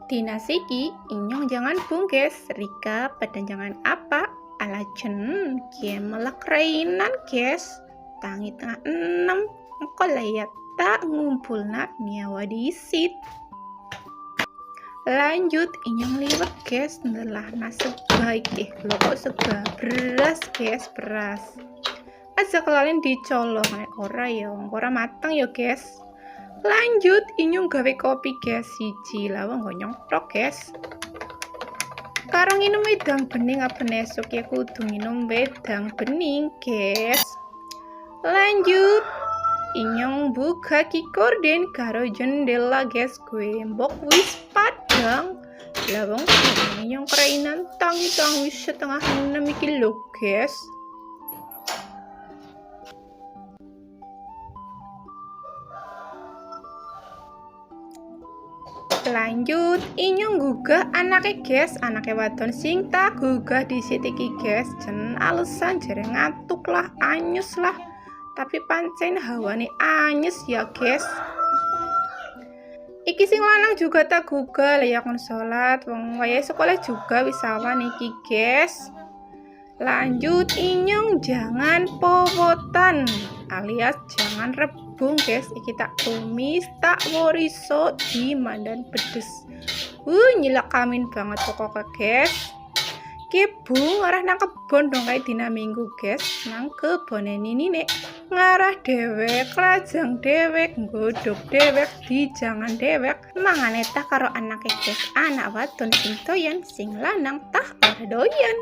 Tina siki inyong jangan bungkes Rika jangan apa alajen kie melak rainan kes tangi tengah 6 engko layat tak ngumpulna nyawa disit. Lanjut inyong liwat kes ndelah sebaik loko seba beras kes beras aja kelalin dicolong nek ora ya ora mateng ya guys. Lanjut inyong gawe kopi guys siji lawang nyontok guys. Karang minum wedang bening apa esok ya kudu minum wedang bening guys. Lanjut inyong buka kikorden karo jendela guys gue mbok wis padang lawang inyong kerainan tangi setengah 6 kilo guys. Lanjut inyong gugah anake guys, anake wadon sing tak gugah di sitiki guys jen alasan jere ngantuk lah anyus lah tapi pancen hawane anyes ya guys. Iki sing lanang juga tak gugah layak sholat wong wayahe sekolah juga wis awan iki guys. Lanjut inyong jangan powotan alias jangan rebung guys, iki tak tumis tak woriso di mandan pedes nyilak kamin banget pokoknya guys. Kebung ngarah nang kebon dong kayak dina minggu guys, nang kebon ini nek ngarah dewek lajang dewek nggodok dewek di jangan dewek mangan etah karo anake guys, anak wadon sing doyan sing lanang tah ora doyan.